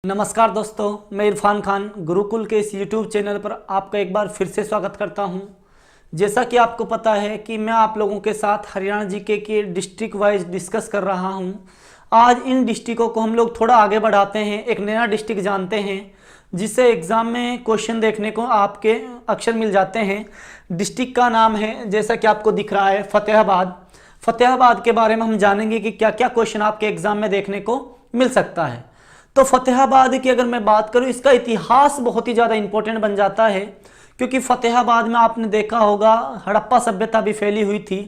नमस्कार दोस्तों, मैं इरफान खान गुरुकुल के इस यूट्यूब चैनल पर आपका एक बार फिर से स्वागत करता हूं। जैसा कि आपको पता है कि मैं आप लोगों के साथ हरियाणा जीके के डिस्ट्रिक्ट वाइज डिस्कस कर रहा हूं। आज इन डिस्ट्रिक्टों को हम लोग थोड़ा आगे बढ़ाते हैं, एक नया डिस्ट्रिक्ट जानते हैं जिससे एग्ज़ाम में क्वेश्चन देखने को आपके अक्सर मिल जाते हैं। डिस्ट्रिक्ट का नाम है, जैसा कि आपको दिख रहा है, फतेहाबाद। फतेहाबाद के बारे में हम जानेंगे कि क्या क्या क्वेश्चन आपके एग्ज़ाम में देखने को मिल सकता है। तो फतेहाबाद की अगर मैं बात करूं, इसका इतिहास बहुत ही ज़्यादा इंपॉर्टेंट बन जाता है, क्योंकि फतेहाबाद में आपने देखा होगा हड़प्पा सभ्यता भी फैली हुई थी।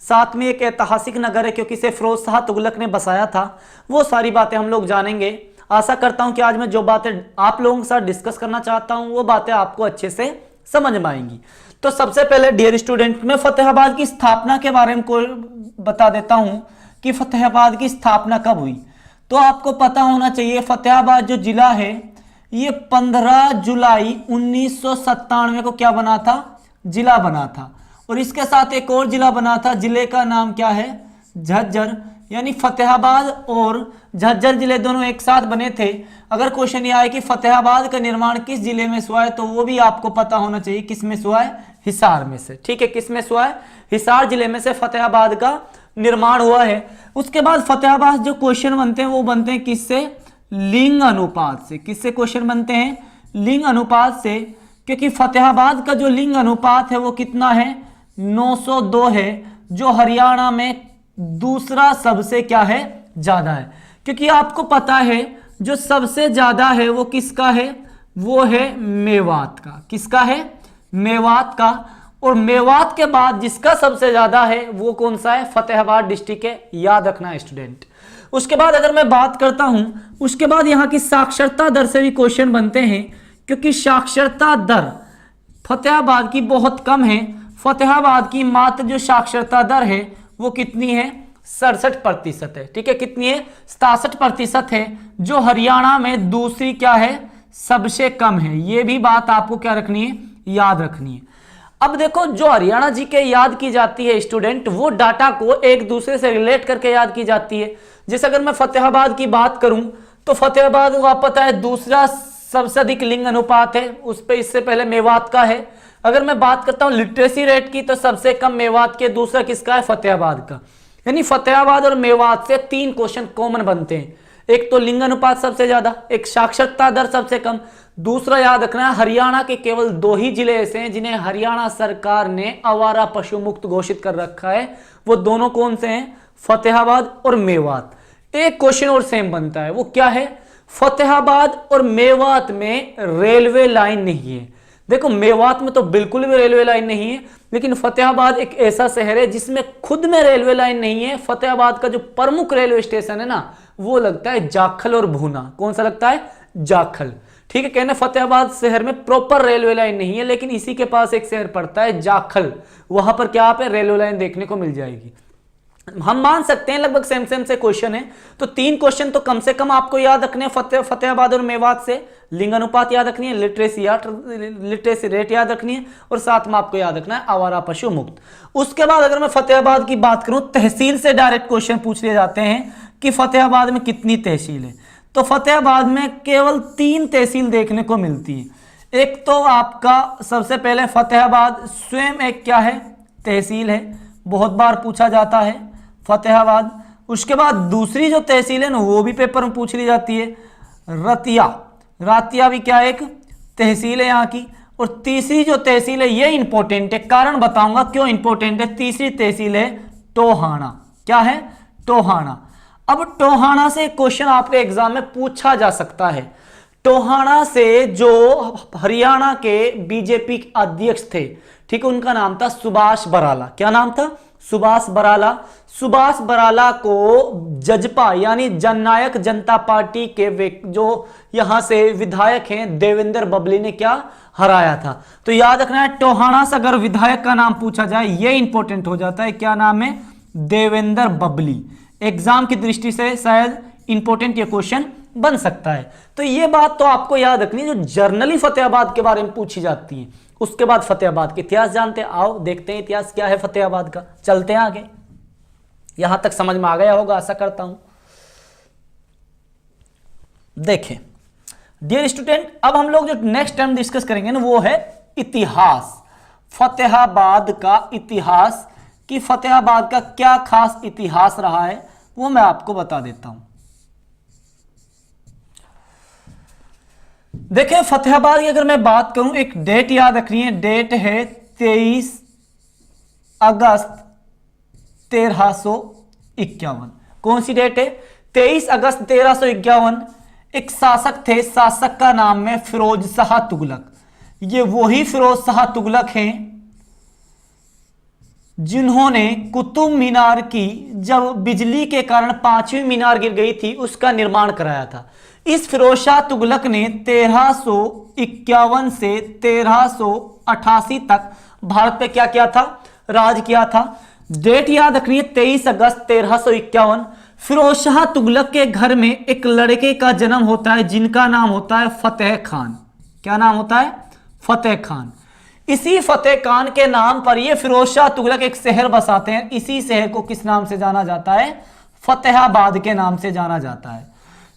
साथ में एक ऐतिहासिक नगर है क्योंकि इसे फिरोज शाह तुगलक ने बसाया था। वो सारी बातें हम लोग जानेंगे। आशा करता हूं कि आज मैं जो बातें आप लोगों के साथ डिस्कस करना चाहता हूं वो बातें आपको अच्छे से समझ में आएंगी। तो सबसे पहले डियर स्टूडेंट, मैं फतेहाबाद की स्थापना के बारे में को बता देता हूं कि फतेहाबाद की स्थापना कब हुई। तो आपको पता होना चाहिए फतेहाबाद जो जिला है ये 15 जुलाई 1997 को क्या बना था, जिला बना था। और इसके साथ एक और जिला बना था, जिले का नाम क्या है, झज्जर। यानी फतेहाबाद और झज्जर जिले दोनों एक साथ बने थे। अगर क्वेश्चन ये आए कि फतेहाबाद का निर्माण किस जिले में हुआ है, तो वो भी आपको पता होना चाहिए किस में हुआ है, हिसार में से। ठीक है, किस में हुआ है, हिसार जिले में से फतेहाबाद का निर्माण हुआ है। उसके बाद फतेहाबाद जो क्वेश्चन बनते हैं वो बनते हैं किससे, लिंग अनुपात से। किससे क्वेश्चन बनते हैं, लिंग अनुपात से। क्योंकि फतेहाबाद का जो लिंग अनुपात है वो कितना है, 902 है, जो हरियाणा में दूसरा सबसे क्या है, ज्यादा है। क्योंकि आपको पता है जो सबसे ज्यादा है वो किसका है, वो है मेवात का। किसका है, मेवात का। और मेवात के बाद जिसका सबसे ज्यादा है वो कौन सा है, फतेहाबाद डिस्ट्रिक्ट है। याद रखना स्टूडेंट। उसके बाद अगर मैं बात करता हूं, उसके बाद यहाँ की साक्षरता दर से भी क्वेश्चन बनते हैं, क्योंकि साक्षरता दर फतेहाबाद की बहुत कम है। फतेहाबाद की मात्र जो साक्षरता दर है वो कितनी है, 67% है। ठीक है, कितनी है, 67% है, जो हरियाणा में दूसरी क्या है, सबसे कम है। ये भी बात आपको क्या रखनी है, याद रखनी है। अब देखो, जो हरियाणा जी के याद की जाती है स्टूडेंट, वो डाटा को एक दूसरे से रिलेट करके याद की जाती है। जैसे अगर मैं फतेहाबाद की बात करूं तो फतेहाबाद को आप पता है दूसरा सबसे अधिक लिंग अनुपात है, उस पे इससे पहले मेवात का है। अगर मैं बात करता हूं लिटरेसी रेट की, तो सबसे कम मेवात के, दूसरा किसका है, फतेहाबाद का। यानी फतेहाबाद और मेवात से 3 क्वेश्चन कॉमन बनते हैं। एक तो लिंग अनुपात सबसे ज्यादा, एक साक्षरता दर सबसे कम, दूसरा याद रखना है हरियाणा के केवल 2 ही जिले ऐसे हैं जिन्हें हरियाणा सरकार ने आवारा पशु मुक्त घोषित कर रखा है। वो दोनों कौन से हैं, फतेहाबाद और मेवात। एक क्वेश्चन और सेम बनता है, वो क्या है, फतेहाबाद और मेवात में रेलवे लाइन नहीं है। देखो, मेवात में तो बिल्कुल भी रेलवे लाइन नहीं है, लेकिन फतेहाबाद एक ऐसा शहर है जिसमें खुद में रेलवे लाइन नहीं है। फतेहाबाद का जो प्रमुख रेलवे स्टेशन है ना, वो लगता है जाखल और भूना। कौन सा लगता है, जाखल। ठीक है, कहने फतेहाबाद शहर में प्रॉपर रेलवे लाइन नहीं है, लेकिन इसी के पास एक शहर पड़ता है जाखल, वहां पर क्या आप रेलवे लाइन देखने को मिल जाएगी। हम मान सकते हैं लगभग सेम सेम से क्वेश्चन है। तो 3 क्वेश्चन तो कम से कम आपको याद रखने हैं फतेहाबाद और मेवात से। लिंग अनुपात याद रखनी है, लिटरेसी रेट याद रखनी है, और साथ में आपको याद रखना है आवारा पशु मुक्त। उसके बाद अगर मैं फतेहाबाद की बात करूं, तहसील से डायरेक्ट क्वेश्चन पूछ लिए जाते हैं कि फतेहाबाद में कितनी तहसील है। तो फतेहाबाद में केवल 3 तहसील देखने को मिलती है। एक तो आपका सबसे पहले फतेहाबाद स्वयं एक क्या है, तहसील है, बहुत बार पूछा जाता है फतेहाबाद। उसके बाद दूसरी जो तहसील है ना, वो भी पेपर में पूछ ली जाती है, रतिया। रातिया भी क्या एक तहसील है यहाँ की। और तीसरी जो तहसील है ये इंपॉर्टेंट है, कारण बताऊंगा क्यों इंपॉर्टेंट है। तीसरी तहसील है टोहाना। क्या है, टोहाना। अब टोहाना से क्वेश्चन आपके एग्जाम में पूछा जा सकता है। टोहाना से जो हरियाणा के बीजेपी अध्यक्ष थे, ठीक है, उनका नाम था सुभाष बराला। क्या नाम था, सुभाष बराला। सुभाष बराला को जजपा यानी जननायक जनता पार्टी के जो यहां से विधायक हैं देवेंद्र बबली ने क्या हराया था। तो याद रखना है, टोहाना से अगर विधायक का नाम पूछा जाए ये इंपॉर्टेंट हो जाता है। क्या नाम है, देवेंद्र बबली। एग्जाम की दृष्टि से शायद इंपॉर्टेंट ये क्वेश्चन बन सकता है। तो ये बात तो आपको याद रखनी है जो जर्नली फतेहाबाद के बारे में पूछी जाती है। उसके बाद फतेहाबाद के इतिहास जानते हैं। आओ देखते हैं इतिहास क्या है फतेहाबाद का। चलते हैं आगे। यहां तक समझ में आ गया होगा आशा करता हूं। देखें, डियर स्टूडेंट, अब हम लोग जो नेक्स्ट टर्म डिस्कस करेंगे ना वो है इतिहास, फतेहाबाद का इतिहास, कि फतेहाबाद का क्या खास इतिहास रहा है वो मैं आपको बता देता हूं। देखिए फतेहाबाद की अगर मैं बात करूं, एक डेट याद रखनी है, डेट है 23 अगस्त 1351। कौन सी डेट है? 23 अगस्त 1351। एक शासक थे, शासक का नाम है फिरोज शाह तुगलक। ये वही फिरोज शाह तुगलक हैं जिन्होंने कुतुब मीनार की, जब बिजली के कारण 5वीं मीनार गिर गई थी, उसका निर्माण कराया था। इस फिरोज शाह तुगलक ने 1351 से 1388 तक भारत पे क्या किया था? राज किया था। डेट याद रखनी है 23 अगस्त 1351। फिरोज शाह तुगलक के घर में एक लड़के का जन्म होता है जिनका नाम होता है फतेह खान। क्या नाम होता है? फतेह खान। इसी फतेह खान के नाम पर ये फिरोज शाह तुगलक एक शहर बसाते हैं। इसी शहर को किस नाम से जाना जाता है? फतेहाबाद के नाम से जाना जाता है।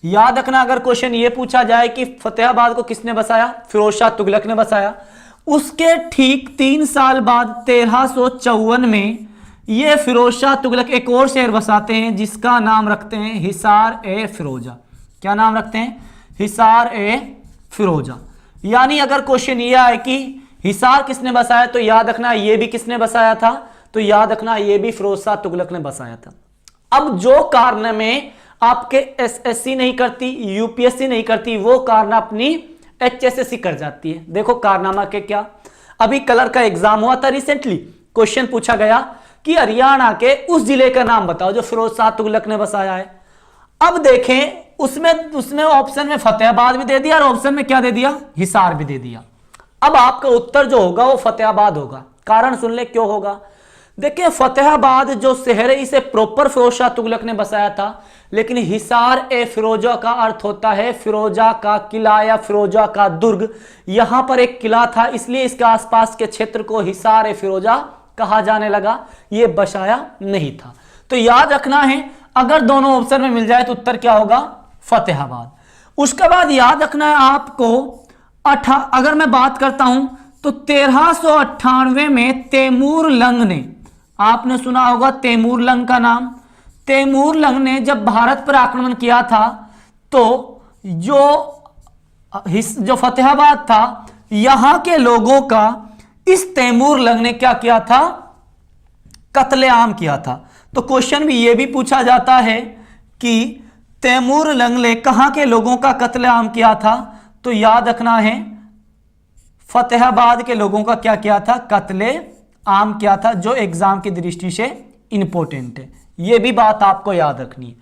याद रखना, अगर क्वेश्चन ये पूछा जाए कि फतेहाबाद को किसने बसाया? फिरोज शाह तुगलक ने बसाया। उसके ठीक 3 साल बाद 1354 में ये फिरोज शाह तुगलक एक और शहर बसाते हैं जिसका नाम रखते हैं हिसार ए फिरोजा। क्या नाम रखते हैं? हिसार ए फिरोजा। यानी अगर क्वेश्चन ये आए कि हिसार किसने बसाया, तो याद रखना ये भी किसने बसाया था? तो याद रखना ये भी फिरोज शाह तुगलक ने बसाया था। अब जो कारनामे आपके एसएससी नहीं करती, यूपीएससी नहीं करती, वो कारनामा अपनी एचएसएससी कर जाती है। देखो कारनामा के क्या, अभी कलर का एग्जाम हुआ था रिसेंटली, क्वेश्चन पूछा गया कि हरियाणा के उस जिले का नाम बताओ जो फिरोज शाह तुगलक ने बसाया है। अब देखें उसने ऑप्शन में फतेहाबाद भी दे दिया और ऑप्शन में क्या दे दिया? हिसार भी दे दिया। अब आपका उत्तर जो होगा वो फतेहाबाद होगा। कारण सुन ले क्यों होगा। देखिए फतेहाबाद जो शहर है इसे प्रॉपर फिरोज शाह तुगलक ने बसाया था, लेकिन हिसार ए फिरोजा का अर्थ होता है फिरोजा का किला या फिरोजा का दुर्ग। यहां पर एक किला था इसलिए इसके आसपास के क्षेत्र को हिसार ए फिरोजा कहा जाने लगा, ये बसाया नहीं था। तो याद रखना है अगर दोनों ऑप्शन में मिल जाए तो उत्तर क्या होगा? फतेहाबाद। उसके बाद याद रखना है आपको अगर मैं बात करता हूं तो 1398 में तैमूर लंग ने, आपने सुना होगा तैमूर लंग का नाम। तैमूर लंग ने जब भारत पर आक्रमण किया था तो जो फतेहाबाद था यहां के लोगों का इस तैमूर लंग ने क्या किया था? कत्लेआम किया था। तो क्वेश्चन भी ये भी पूछा जाता है कि तैमूर लंग ने कहां के लोगों का कत्लेआम किया था? तो याद रखना है फतेहाबाद के लोगों का क्या किया था? कत्लेआम किया था, जो एग्जाम की दृष्टि से इंपॉर्टेंट है। यह भी बात आपको याद रखनी है।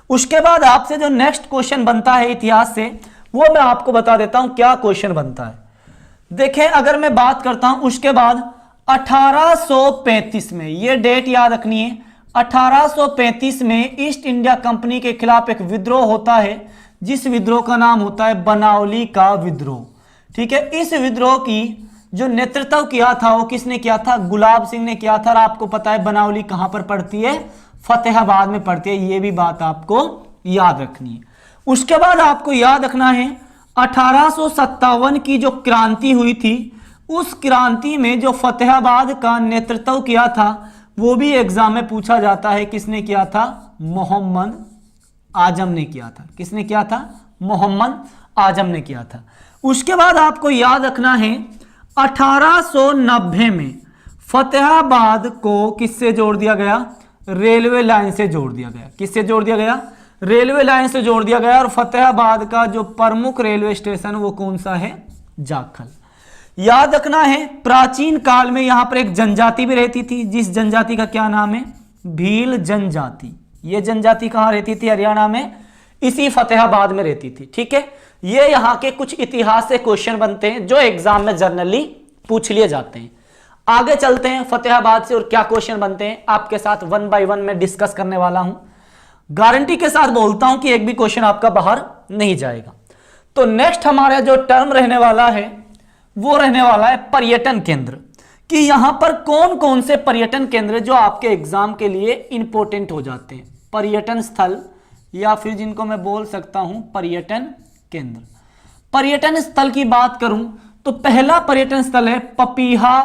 उसके बाद आपसे जो नेक्स्ट क्वेश्चन बनता है इतिहास से, वो मैं आपको बता देता हूं क्या क्वेश्चन बनता है। देखें अगर मैं बात करता हूं उसके बाद 1835 में, यह डेट याद रखनी है, 1835 में ईस्ट इंडिया कंपनी के खिलाफ एक विद्रोह होता है जिस विद्रोह का नाम होता है बनावली का विद्रोह। ठीक है, इस विद्रोह की जो नेतृत्व किया था वो किसने किया था? गुलाब सिंह ने किया था। और आपको पता है बनावली कहां पर पड़ती है? फतेहाबाद में पड़ती है। ये भी बात आपको याद रखनी है। उसके बाद आपको याद रखना है 1857 की जो क्रांति हुई थी, उस क्रांति में जो फतेहाबाद का नेतृत्व किया था वो भी एग्जाम में पूछा जाता है। किसने किया था? मोहम्मद आजम ने किया था। किसने किया था? मोहम्मद आजम ने किया था। उसके बाद आपको याद रखना है 1890 में फतेहाबाद को किससे जोड़ दिया गया? रेलवे लाइन से जोड़ दिया गया। किससे जोड़ दिया गया? रेलवे लाइन से जोड़ दिया गया। और फतेहाबाद का जो प्रमुख रेलवे स्टेशन वो कौन सा है? जाखल। याद रखना है प्राचीन काल में यहां पर एक जनजाति भी रहती थी, जिस जनजाति का क्या नाम है? भील जनजाति। ये जनजाति कहां रहती थी? हरियाणा में, इसी फतेहाबाद में रहती थी। ठीक है, ये यहां के कुछ इतिहास से क्वेश्चन बनते हैं जो एग्जाम में जनरली पूछ लिए जाते हैं। आगे चलते हैं फतेहाबाद से और क्या क्वेश्चन बनते हैं आपके साथ 1 बाय 1 में डिस्कस करने वाला हूं। गारंटी के साथ बोलता हूं कि एक भी क्वेश्चन आपका बाहर नहीं जाएगा। तो नेक्स्ट हमारा जो टर्म रहने वाला है वो रहने वाला है पर्यटन केंद्र, कि यहां पर कौन कौन से पर्यटन केंद्र जो आपके एग्जाम के लिए इंपॉर्टेंट हो जाते हैं। पर्यटन स्थल या फिर जिनको मैं बोल सकता हूं पर्यटन केंद्र। पर्यटन स्थल की बात करूं तो पहला पर्यटन स्थल है पपीहा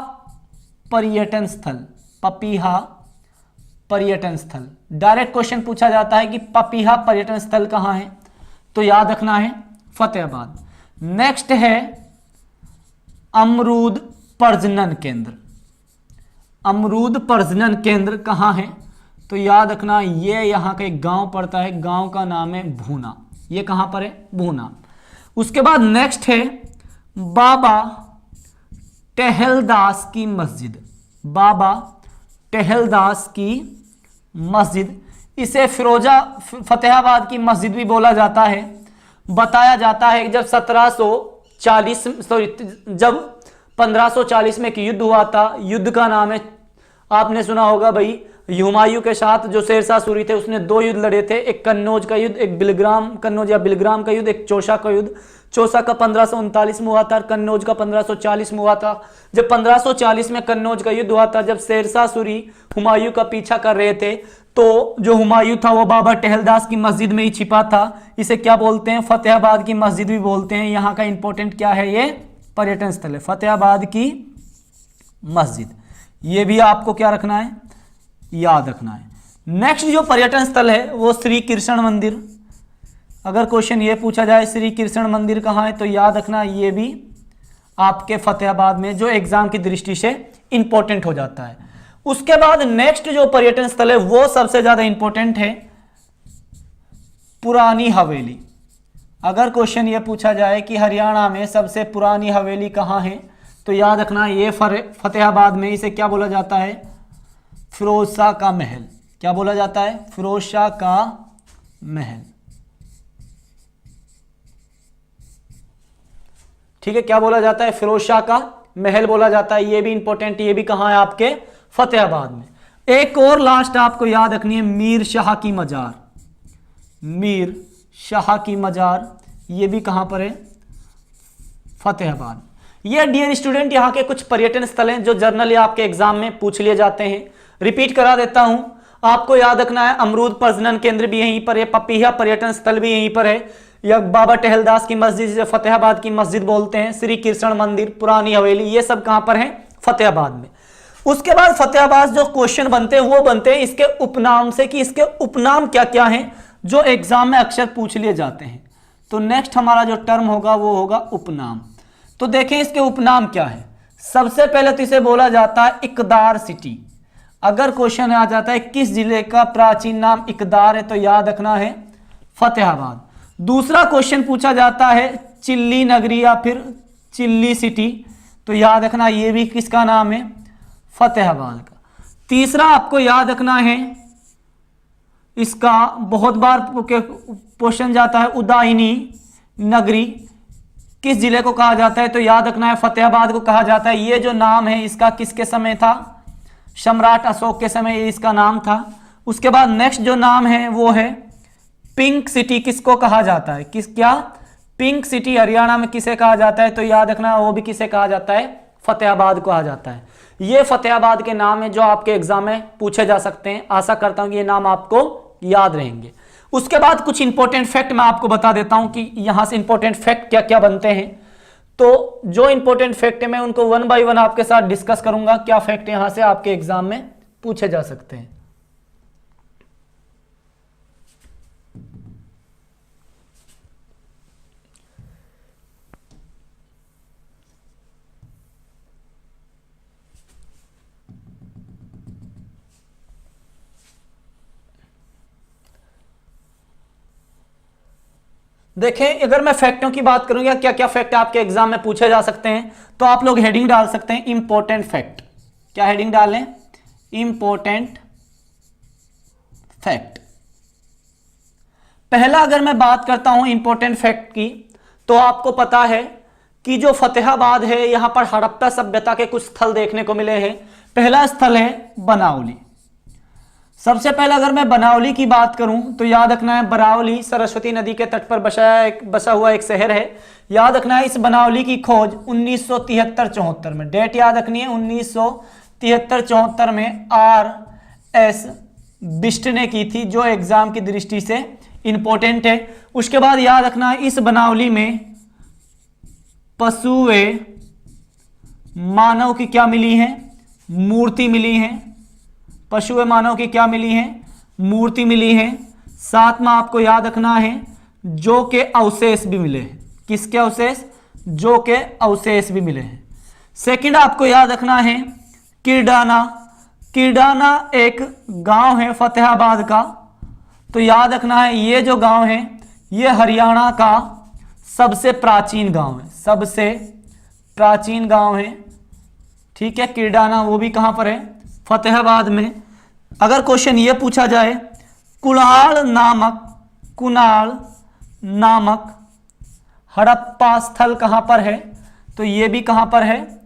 पर्यटन स्थल। पपीहा पर्यटन स्थल, डायरेक्ट क्वेश्चन पूछा जाता है कि पपीहा पर्यटन स्थल कहां है, तो याद रखना है फतेहाबाद। नेक्स्ट है अमरूद प्रजनन केंद्र। अमरूद प्रजनन केंद्र कहां है, तो याद रखना ये यहां का एक गांव पड़ता है, गांव का नाम है भूना। ये कहां पर है, भूना। उसके बाद नेक्स्ट है बाबा टहलदास की मस्जिद। बाबा टहलदास की मस्जिद, इसे फिरोजा फतेहाबाद की मस्जिद भी बोला जाता है। बताया जाता है कि जब 1540 में एक युद्ध हुआ था, युद्ध का नाम है, आपने सुना होगा भाई, हुमायूं के साथ जो शेरशाह सूरी थे उसने 2 युद्ध लड़े थे, एक कन्नौज का युद्ध, एक बिलग्राम, कन्नौज या बिलग्राम का युद्ध, एक चौसा का युद्ध। चौसा का 1539 में हुआ था, कन्नौज का 1540 में हुआ था। जब 1540 में कन्नौज का युद्ध हुआ था, जब शेरशाह सूरी हुमायूं का पीछा कर रहे थे, तो जो हुमायूं था वो बाबा टहलदास की मस्जिद में ही छिपा था। इसे क्या बोलते हैं, फतेहाबाद की मस्जिद भी बोलते हैं। यहाँ का इंपॉर्टेंट क्या है, ये पर्यटन स्थल है फतेहाबाद की मस्जिद। ये भी आपको क्या रखना है, याद रखना है। नेक्स्ट जो पर्यटन स्थल है वो श्री कृष्ण मंदिर। अगर क्वेश्चन ये पूछा जाए श्री कृष्ण मंदिर कहाँ है, तो याद रखना ये भी आपके फतेहाबाद में जो एग्जाम की दृष्टि से इंपॉर्टेंट हो जाता है। उसके बाद नेक्स्ट जो पर्यटन स्थल है वो सबसे ज्यादा इंपॉर्टेंट है पुरानी हवेली। अगर क्वेश्चन ये पूछा जाए कि हरियाणा में सबसे पुरानी हवेली कहाँ है, तो याद रखना ये फतेहाबाद में, इसे क्या बोला जाता है, फिरोज शाह का महल। क्या बोला जाता है, फिरोज शाह का महल। ठीक है, क्या बोला जाता है, फिरोज शाह का महल बोला जाता है। ये भी इंपॉर्टेंट, ये भी कहां है, आपके फतेहाबाद में। एक और लास्ट आपको याद रखनी है मीर शाह की मजार। मीर शाह की मजार, ये भी कहां पर है, फतेहाबाद। ये डियर स्टूडेंट यहाँ के कुछ पर्यटन स्थल हैं जो जर्नली आपके एग्जाम में पूछ लिए जाते हैं। रिपीट करा देता हूं, आपको याद रखना है अमरूद प्रजनन केंद्र भी यहीं पर है, पपीहा पर्यटन स्थल भी यहीं पर है, या बाबा टहलदास की मस्जिद जिसे फतेहाबाद की मस्जिद बोलते हैं, श्री कृष्ण मंदिर, पुरानी हवेली, ये सब कहां पर है, फतेहाबाद में। उसके बाद फतेहाबाद जो क्वेश्चन बनते हैं वो बनते हैं इसके उपनाम से, कि इसके उपनाम क्या क्या हैं जो एग्जाम में अक्सर पूछ लिए जाते हैं। तो नेक्स्ट हमारा जो टर्म होगा वो होगा उपनाम। तो देखें इसके उपनाम क्या है। सबसे पहले तो इसे बोला जाता है इकदार सिटी। अगर क्वेश्चन आ जाता है किस जिले का प्राचीन नाम इकदार है, तो याद रखना है फतेहाबाद। दूसरा क्वेश्चन पूछा जाता है चिल्ली नगरी या फिर चिल्ली सिटी, तो याद रखना ये भी किसका नाम है, फतेहाबाद का। तीसरा आपको याद रखना है, इसका बहुत बार क्वेश्चन जाता है उदायनी नगरी किस जिले को कहा जाता है, तो याद रखना है फतेहाबाद को कहा जाता है। ये जो नाम है इसका किसके समय था, सम्राट अशोक के समय इसका नाम था। उसके बाद नेक्स्ट जो नाम है वो है पिंक सिटी, किसको कहा जाता है, किस क्या, पिंक सिटी हरियाणा में किसे कहा जाता है, तो याद रखना वो भी किसे कहा जाता है, फतेहाबाद को कहा जाता है। ये फतेहाबाद के नाम है जो आपके एग्जाम में पूछे जा सकते हैं। आशा करता हूं कि ये नाम आपको याद रहेंगे। उसके बाद कुछ इंपॉर्टेंट फैक्ट मैं आपको बता देता हूं कि यहां से इंपॉर्टेंट फैक्ट क्या क्या बनते हैं। तो जो इंपॉर्टेंट फैक्ट है मैं उनको 1 बाय 1 आपके साथ डिस्कस करूंगा, क्या फैक्ट यहां से आपके एग्जाम में पूछे जा सकते हैं। देखें, अगर मैं फैक्टों की बात करूंगा क्या क्या फैक्ट आपके एग्जाम में पूछे जा सकते हैं, तो आप लोग हेडिंग डाल सकते हैं इंपॉर्टेंट फैक्ट। क्या हेडिंग डालें, इंपॉर्टेंट फैक्ट। पहला अगर मैं बात करता हूं इंपॉर्टेंट फैक्ट की, तो आपको पता है कि जो फतेहाबाद है यहां पर हड़प्पा सभ्यता के कुछ स्थल देखने को मिले हैं। पहला स्थल है बनावली। सबसे पहले अगर मैं बनावली की बात करूं तो याद रखना है बनावली सरस्वती नदी के तट पर बसा हुआ एक शहर है। याद रखना है इस बनावली की खोज 1973-74 में, डेट याद रखनी है 1973-74 में R.S. बिष्ट ने की थी, जो एग्जाम की दृष्टि से इंपॉर्टेंट है। उसके बाद याद रखना है इस बनावली में पशुए मानव की क्या मिली है? मूर्ति मिली है। पशुए मानव की क्या मिली है? मूर्ति मिली है। साथ में आपको याद रखना है जो के अवशेष भी मिले हैं। किसके अवशेष? जो के अवशेष भी मिले हैं। सेकंड आपको याद रखना है किरडाना। किरडाना एक गांव है फतेहाबाद का। तो याद रखना है ये जो गांव है ये हरियाणा का सबसे प्राचीन गांव है। सबसे प्राचीन गांव है। ठीक है, किरडाना वो भी कहां पर है? फतेहाबाद में। अगर क्वेश्चन ये पूछा जाए कुणाल नामक हड़प्पा स्थल कहां पर है? तो ये भी कहां पर है?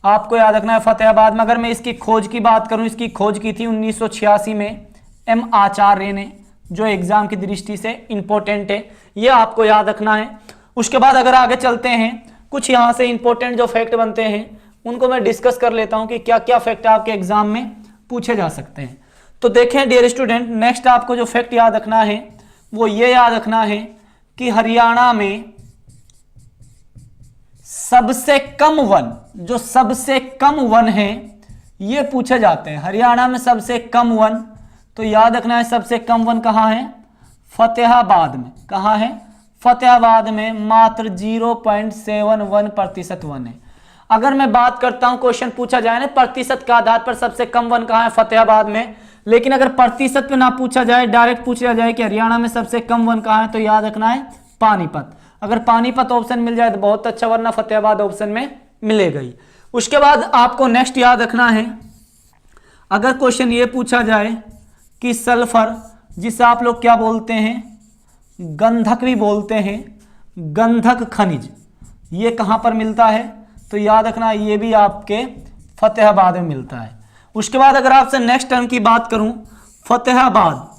आपको याद रखना है फतेहाबाद में। अगर मैं इसकी खोज की बात करूं, इसकी खोज की थी 1986 में एम आचार्य ने, जो एग्जाम की दृष्टि से इंपॉर्टेंट है। ये आपको याद रखना है। उसके बाद अगर आगे चलते हैं, कुछ यहां से इंपॉर्टेंट जो फैक्ट बनते हैं उनको मैं डिस्कस कर लेता हूं कि क्या क्या फैक्ट आपके एग्जाम में पूछे जा सकते हैं। तो देखें डियर स्टूडेंट, नेक्स्ट आपको जो फैक्ट याद रखना है वो ये याद रखना है कि हरियाणा में सबसे कम वन, जो सबसे कम वन है ये पूछे जाते हैं। हरियाणा में सबसे कम वन, तो याद रखना है सबसे कम वन कहां है? फतेहाबाद में। कहां है? फतेहाबाद में मात्र 0.71% वन है। अगर मैं बात करता हूं, क्वेश्चन पूछा जाए ना प्रतिशत के आधार पर सबसे कम वन कहां है? फतेहाबाद में। लेकिन अगर प्रतिशत पे ना पूछा जाए, डायरेक्ट पूछा जाए कि हरियाणा में सबसे कम वन कहां है, तो याद रखना है पानीपत। अगर पानीपत ऑप्शन मिल जाए तो बहुत अच्छा, वरना फतेहाबाद ऑप्शन में मिलेगा ही। उसके बाद आपको नेक्स्ट याद रखना है, अगर क्वेश्चन ये पूछा जाए कि सल्फर, जिसे आप लोग क्या बोलते हैं? गंधक भी बोलते हैं, गंधक खनिज, ये कहां पर मिलता है? तो याद रखना ये भी आपके फतेहाबाद में मिलता है। उसके बाद अगर आपसे नेक्स्ट टर्म की बात करूं, फतेहाबाद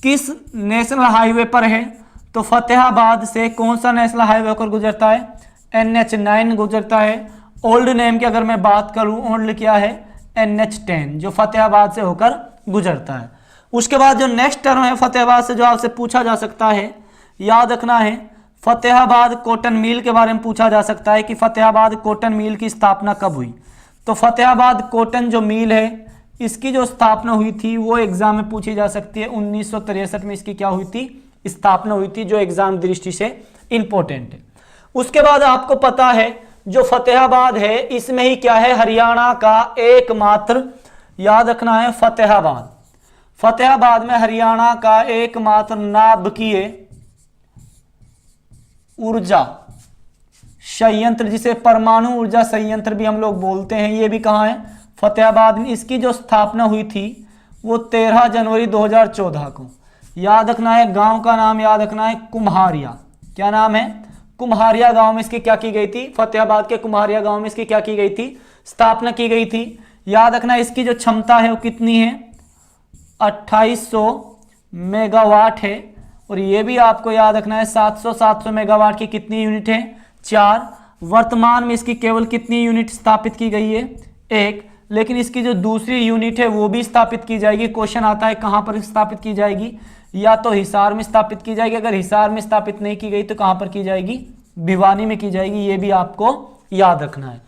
किस नेशनल हाईवे पर है? तो फतेहाबाद से कौन सा नेशनल हाईवे होकर गुजरता है? NH9 गुजरता है। ओल्ड नेम की अगर मैं बात करूं, ओल्ड क्या है? NH10, जो फतेहाबाद से होकर गुजरता है। उसके बाद जो नेक्स्ट टर्म है फतेहाबाद से, जो आपसे पूछा जा सकता है, याद रखना है फतेहाबाद कॉटन मिल के बारे में पूछा जा सकता है कि फतेहाबाद कॉटन मिल की स्थापना कब हुई? तो फतेहाबाद कॉटन जो मिल है इसकी जो स्थापना हुई थी वो एग्जाम में पूछी जा सकती है। 1963 में इसकी क्या हुई थी? स्थापना हुई थी, जो एग्जाम दृष्टि से इंपॉर्टेंट है। उसके बाद आपको पता है जो फतेहाबाद है इसमें ही क्या है? हरियाणा का एकमात्र, याद रखना है फतेहाबाद, फतेहाबाद में हरियाणा का एकमात्र नाभिकीय ऊर्जा संयंत्र, जिसे परमाणु ऊर्जा संयंत्र भी हम लोग बोलते हैं, ये भी कहाँ है? फतेहाबाद में। इसकी जो स्थापना हुई थी वो 13 जनवरी 2014 को। याद रखना है गांव का नाम, याद रखना है कुम्हारिया। क्या नाम है? कुम्हारिया गांव में इसकी क्या की गई थी? फतेहाबाद के कुम्हारिया गांव में इसकी क्या की गई थी? स्थापना की गई थी। याद रखना इसकी जो क्षमता है वो कितनी है? 2800 मेगावाट है। और ये भी आपको याद रखना है 700 मेगावाट की कितनी यूनिट है? 4। वर्तमान में इसकी केवल कितनी यूनिट स्थापित की गई है? 1। लेकिन इसकी जो दूसरी यूनिट है वो भी स्थापित की जाएगी। क्वेश्चन आता है कहां पर स्थापित की जाएगी? या तो हिसार में स्थापित की जाएगी, अगर हिसार में स्थापित नहीं की गई तो कहां पर की जाएगी? भिवानी में की जाएगी। ये भी आपको याद रखना है।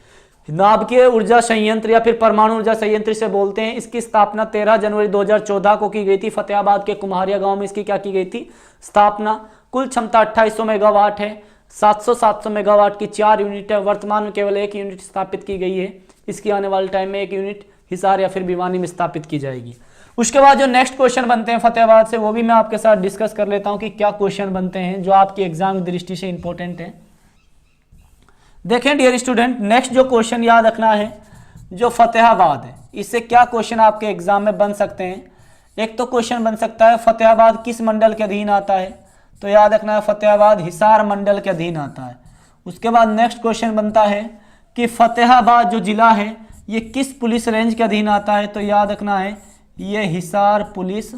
नाभिकीय ऊर्जा संयंत्र या फिर परमाणु ऊर्जा संयंत्र से बोलते हैं। इसकी स्थापना 13 जनवरी 2014 को की गई थी। फतेहाबाद के कुम्हारिया गांव में इसकी क्या की गई थी? स्थापना। कुल क्षमता 2800 मेगावाट है। 700 मेगावाट की 4 यूनिट है। वर्तमान में केवल 1 यूनिट स्थापित की गई है। इसकी आने वाले टाइम में 1 यूनिट हिसार या फिर भिवानी में स्थापित की जाएगी। उसके बाद जो नेक्स्ट क्वेश्चन बनते हैं फतेहाबाद से, वो भी मैं आपके साथ डिस्कस कर लेता हूं कि क्या क्वेश्चन बनते हैं जो आपकी एग्जाम की दृष्टि से इंपॉर्टेंट है। देखें डियर स्टूडेंट, नेक्स्ट जो क्वेश्चन याद रखना है, जो फतेहाबाद है, इससे क्या क्वेश्चन आपके एग्जाम में बन सकते हैं। एक तो क्वेश्चन बन सकता है फतेहाबाद किस मंडल के अधीन आता है? तो याद रखना है फतेहाबाद हिसार मंडल के अधीन आता है। उसके बाद नेक्स्ट क्वेश्चन बनता है कि फतेहाबाद जो जिला है ये किस पुलिस रेंज के अधीन आता है? तो याद रखना है ये हिसार पुलिस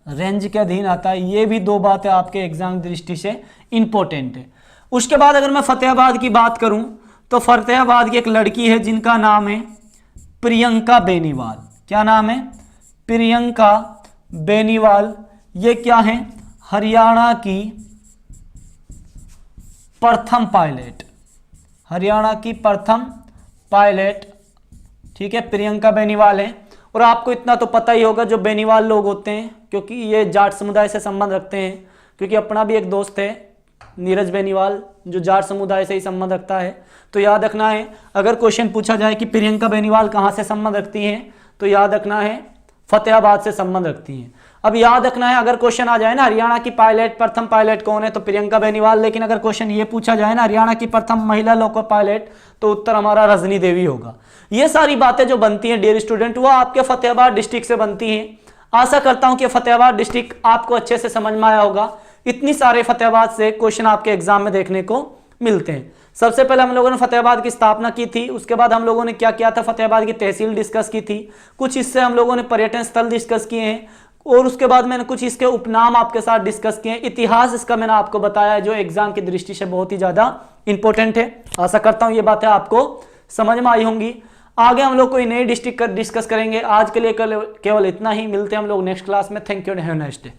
रेंज के अधीन आता है। ये भी 2 बातें आपके एग्जाम दृष्टि से इंपॉर्टेंट है। उसके बाद अगर मैं फतेहाबाद की बात करूं तो फतेहाबाद की एक लड़की है जिनका नाम है प्रियंका बेनीवाल। क्या नाम है? प्रियंका बेनीवाल। ये क्या है? हरियाणा की प्रथम पायलट, हरियाणा की प्रथम पायलट, ठीक है, प्रियंका बेनीवाल है। और आपको इतना तो पता ही होगा जो बेनीवाल लोग होते हैं, क्योंकि ये जाट समुदाय से संबंध रखते हैं, क्योंकि अपना भी एक दोस्त है नीरज बेनीवाल जो जाट समुदाय से ही संबंध रखता है। तो याद रखना है, अगर क्वेश्चन पूछा जाए कि प्रियंका बेनीवाल कहाँ से संबंध रखती हैं, तो याद रखना है फतेहाबाद से संबंध रखती हैं। अब याद रखना है, अगर क्वेश्चन आ जाए ना हरियाणा की पायलट प्रथम पायलट कौन है, तो प्रियंका बेनीवाल। लेकिन अगर क्वेश्चन ये पूछा जाए ना हरियाणा की प्रथम महिला लोको पायलट, तो उत्तर हमारा रजनी देवी होगा। ये सारी बातें जो बनती हैं डियर स्टूडेंट, वो आपके फतेहाबाद डिस्ट्रिक्ट से बनती हैं। आशा करता हूं कि फतेहाबाद डिस्ट्रिक्ट आपको अच्छे से समझ में आया होगा। इतनी सारे फतेहाबाद से क्वेश्चन आपके एग्जाम में देखने को मिलते हैं। सबसे पहले हम लोगों ने फतेहाबाद की स्थापना की थी, उसके बाद हम लोगों ने क्या किया था, फतेहाबाद की तहसील डिस्कस की थी, कुछ इससे हम लोगों ने पर्यटन स्थल डिस्कस किए हैं, और उसके बाद मैंने कुछ इसके उपनाम आपके साथ डिस्कस किए हैं। इतिहास इसका मैंने आपको बताया जो एग्जाम की दृष्टि से बहुत ही ज्यादा इंपॉर्टेंट है। आशा करता हूं ये बातें आपको समझ में आई होंगी। आगे हम लोग कोई नई डिस्ट्रिक्ट डिस्कस करेंगे। आज के लिए केवल इतना ही, मिलते हैं हम लोग नेक्स्ट क्लास में। Thank you and have a nice day.